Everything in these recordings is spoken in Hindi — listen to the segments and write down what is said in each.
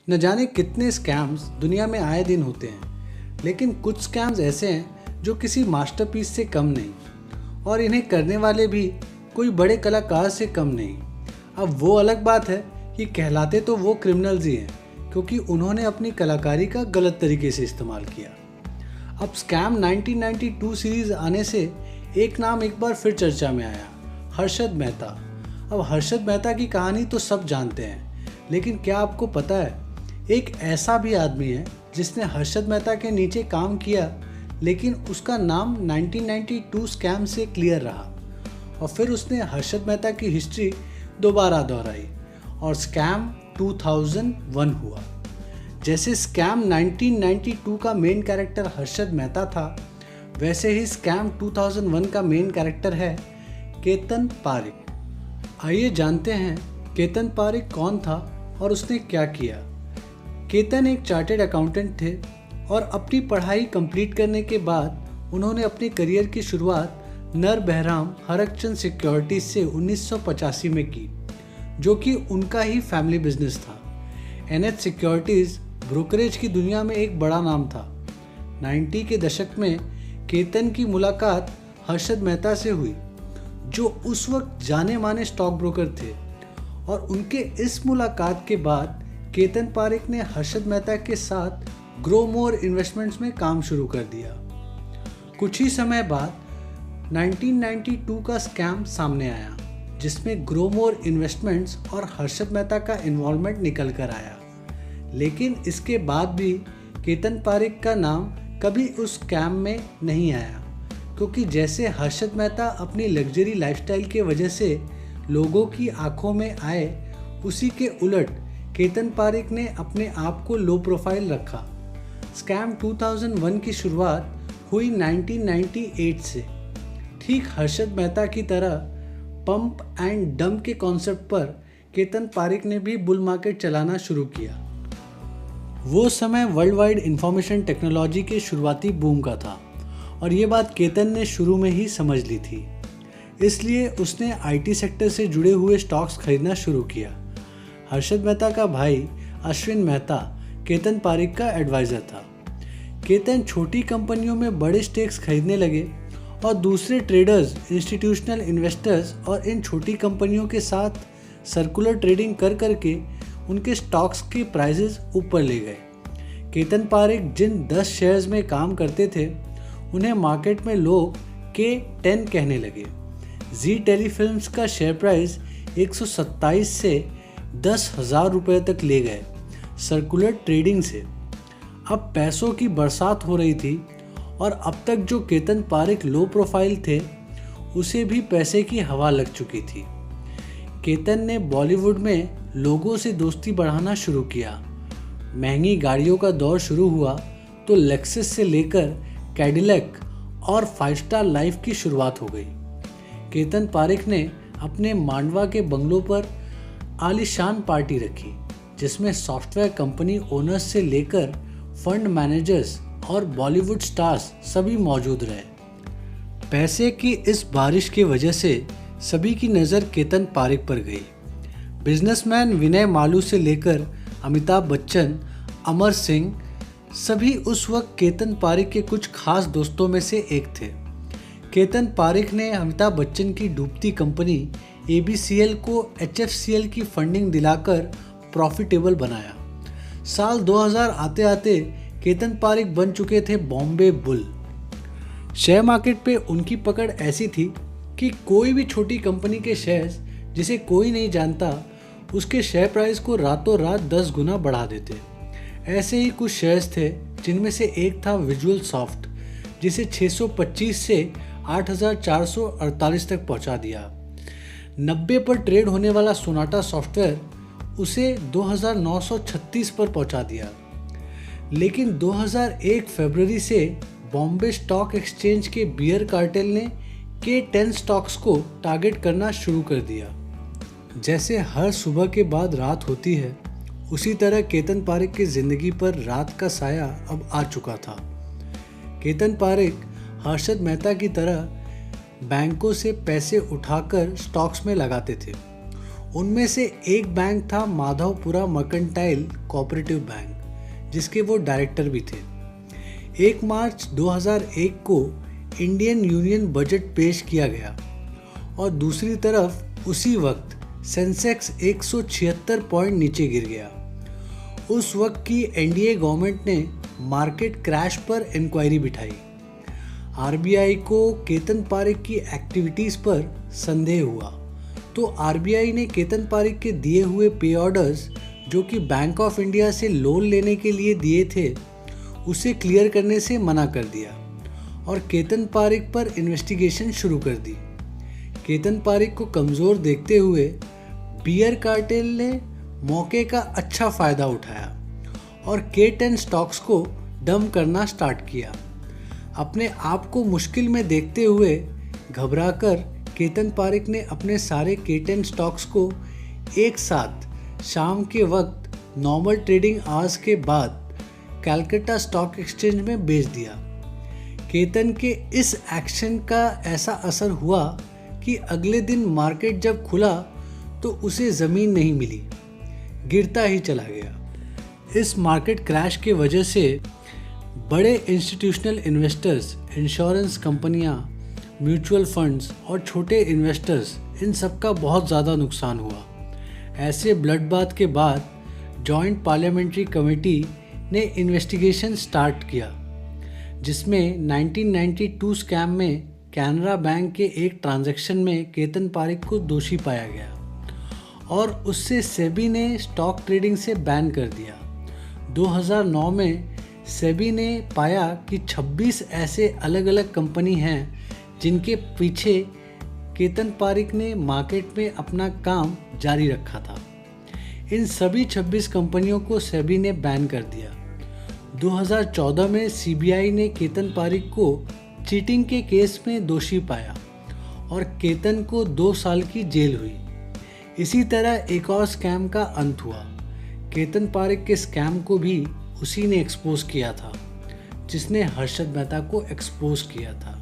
न जाने कितने स्कैम्स दुनिया में आए दिन होते हैं, लेकिन कुछ स्कैम्स ऐसे हैं जो किसी मास्टरपीस से कम नहीं, और इन्हें करने वाले भी कोई बड़े कलाकार से कम नहीं। अब वो अलग बात है कि कहलाते तो वो क्रिमिनल्स ही हैं, क्योंकि उन्होंने अपनी कलाकारी का गलत तरीके से इस्तेमाल किया। अब स्कैम 1992 सीरीज आने से एक नाम एक बार फिर चर्चा में आया, हर्षद मेहता। अब हर्षद मेहता की कहानी तो सब जानते हैं, लेकिन क्या आपको पता है एक ऐसा भी आदमी है जिसने हर्षद मेहता के नीचे काम किया, लेकिन उसका नाम 1992 स्कैम से क्लियर रहा और फिर उसने हर्षद मेहता की हिस्ट्री दोबारा दोहराई और स्कैम 2001 हुआ। जैसे स्कैम 1992 का मेन कैरेक्टर हर्षद मेहता था, वैसे ही स्कैम 2001 का मेन कैरेक्टर है केतन पारेख। आइए जानते हैं केतन पारेख कौन था और उसने क्या किया। केतन एक चार्टर्ड अकाउंटेंट थे और अपनी पढ़ाई कंप्लीट करने के बाद उन्होंने अपने करियर की शुरुआत नर बहराम हरकचंद सिक्योरिटीज से 1985 में की, जो कि उनका ही फैमिली बिजनेस था। एनएच सिक्योरिटीज ब्रोकरेज की दुनिया में एक बड़ा नाम था। 90 के दशक में केतन की मुलाकात हर्षद मेहता से हुई, जो उस वक्त जाने माने स्टॉक ब्रोकर थे, और उनके इस मुलाकात के बाद केतन पारेख ने हर्षद मेहता के साथ ग्रो मोर इन्वेस्टमेंट्स में काम शुरू कर दिया। कुछ ही समय बाद 1992 का स्कैम सामने आया, जिसमें ग्रो मोर इन्वेस्टमेंट्स और हर्षद मेहता का इन्वॉल्वमेंट निकल कर आया। लेकिन इसके बाद भी केतन पारेख का नाम कभी उस स्कैम में नहीं आया, क्योंकि जैसे हर्षद मेहता अपनी लग्जरी लाइफस्टाइल के वजह से लोगों की आंखों में आए, उसी के उलट केतन पारेख ने अपने आप को लो प्रोफाइल रखा। स्कैम 2001 की शुरुआत हुई 1998 से। ठीक हर्षद मेहता की तरह पंप एंड डंप के कॉन्सेप्ट पर केतन पारेख ने भी बुल मार्केट चलाना शुरू किया। वो समय वर्ल्ड वाइड इंफॉर्मेशन टेक्नोलॉजी के शुरुआती बूम का था, और ये बात केतन ने शुरू में ही समझ ली थी। इसलिए उसने आईटी सेक्टर से जुड़े हुए स्टॉक्स खरीदना शुरू किया। हर्षद मेहता का भाई अश्विन मेहता केतन पारेख का एडवाइज़र था। केतन छोटी कंपनियों में बड़े स्टेक्स खरीदने लगे और दूसरे ट्रेडर्स, इंस्टीट्यूशनल इन्वेस्टर्स और इन छोटी कंपनियों के साथ सर्कुलर ट्रेडिंग कर करके उनके स्टॉक्स के प्राइसेस ऊपर ले गए। केतन पारेख जिन 10 शेयर्स में काम करते थे, उन्हें मार्केट में लोग K10 कहने लगे। जी टेलीफिल्म्स का शेयर प्राइस 127 से 10,000 रुपये तक ले गए सर्कुलर ट्रेडिंग से। अब पैसों की बरसात हो रही थी, और अब तक जो केतन पारेख लो प्रोफाइल थे, उसे भी पैसे की हवा लग चुकी थी। केतन ने बॉलीवुड में लोगों से दोस्ती बढ़ाना शुरू किया। महंगी गाड़ियों का दौर शुरू हुआ तो लेक्सस से लेकर कैडिलैक और 5 स्टार लाइफ की शुरुआत हो गई। केतन पारेख ने अपने मांडवा के बंगलों पर आलीशान पार्टी रखी, जिसमें सॉफ्टवेयर कंपनी ओनर्स से लेकर फंड मैनेजर्स और बॉलीवुड स्टार्स सभी मौजूद रहे। पैसे की इस बारिश की वजह से सभी की नज़र केतन पारेख पर गई। बिजनेसमैन विनय मालू से लेकर अमिताभ बच्चन, अमर सिंह, सभी उस वक्त केतन पारेख के कुछ खास दोस्तों में से एक थे। केतन पारेख ने अमिताभ बच्चन की डूबती कंपनी ABCL को HFCL की फंडिंग दिलाकर प्रॉफिटेबल बनाया। साल 2000 आते आते केतन पारेख बन चुके थे बॉम्बे बुल। शेयर मार्केट पे उनकी पकड़ ऐसी थी कि कोई भी छोटी कंपनी के शेयर्स जिसे कोई नहीं जानता, उसके शेयर प्राइस को रातों रात 10 गुना बढ़ा देते। ऐसे ही कुछ शेयर्स थे, जिनमें से एक था विजुअल सॉफ्ट, जिसे 625 से 8,448 तक पहुंचा दिया। 90 पर ट्रेड होने वाला सोनाटा सॉफ्टवेयर उसे 2,936 पर पहुंचा दिया। लेकिन 2001 फरवरी से बॉम्बे स्टॉक एक्सचेंज के बियर कार्टेल ने K10 स्टॉक्स को टारगेट करना शुरू कर दिया। जैसे हर सुबह के बाद रात होती है, उसी तरह केतन पारेख की जिंदगी पर रात का साया अब आ चुका था। केतन पारेख हर्षद मेहता की तरह बैंकों से पैसे उठाकर स्टॉक्स में लगाते थे। उनमें से एक बैंक था माधवपुरा मर्केंटाइल कोऑपरेटिव बैंक, जिसके वो डायरेक्टर भी थे। 1 मार्च 2001 को इंडियन यूनियन बजट पेश किया गया और दूसरी तरफ उसी वक्त सेंसेक्स 176 पॉइंट नीचे गिर गया। उस वक्त की एनडीए गवर्नमेंट ने मार्केट क्रैश पर इंक्वायरी बिठाई। आरबीआई को केतन पारेख की एक्टिविटीज़ पर संदेह हुआ, तो आरबीआई ने केतन पारेख के दिए हुए पे ऑर्डर्स, जो कि बैंक ऑफ इंडिया से लोन लेने के लिए दिए थे, उसे क्लियर करने से मना कर दिया और केतन पारेख पर इन्वेस्टिगेशन शुरू कर दी। केतन पारेख को कमज़ोर देखते हुए बियर कार्टेल ने मौके का अच्छा फ़ायदा उठाया और K10 स्टॉक्स को डंप करना स्टार्ट किया। अपने आप को मुश्किल में देखते हुए घबराकर केतन पारेख ने अपने सारे K10 स्टॉक्स को एक साथ शाम के वक्त नॉर्मल ट्रेडिंग आवर्स के बाद कलकत्ता स्टॉक एक्सचेंज में बेच दिया। केतन के इस एक्शन का ऐसा असर हुआ कि अगले दिन मार्केट जब खुला तो उसे ज़मीन नहीं मिली, गिरता ही चला गया। इस मार्केट क्रैश के वजह से बड़े इंस्टीट्यूशनल इन्वेस्टर्स, इंश्योरेंस कंपनियां, म्यूचुअल फंड्स और छोटे इन्वेस्टर्स, इन सब का बहुत ज़्यादा नुकसान हुआ। ऐसे ब्लड बाथ के बाद जॉइंट पार्लियामेंट्री कमेटी ने इन्वेस्टिगेशन स्टार्ट किया, जिसमें 1992 स्कैम में कैनरा बैंक के एक ट्रांजैक्शन में केतन पारेख को दोषी पाया गया और उससे सेबी ने स्टॉक ट्रेडिंग से बैन कर दिया। 2009 में सेबी ने पाया कि 26 ऐसे अलग अलग कंपनी हैं जिनके पीछे केतन पारेख ने मार्केट में अपना काम जारी रखा था। इन सभी 26 कंपनियों को सेबी ने बैन कर दिया। 2014 में सीबीआई ने केतन पारेख को चीटिंग के केस में दोषी पाया और केतन को 2 साल की जेल हुई। इसी तरह एक और स्कैम का अंत हुआ। केतन पारेख के स्कैम को भी उसी ने एक्सपोज किया था, जिसने हर्षद मेहता को एक्सपोज किया था।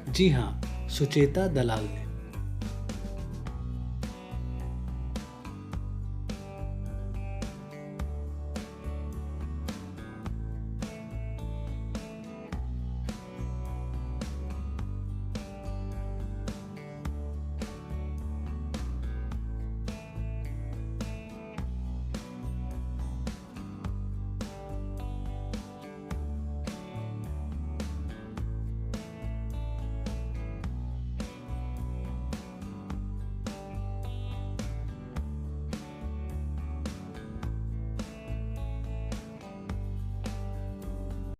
जी हाँ, सुचेता दलाल ने।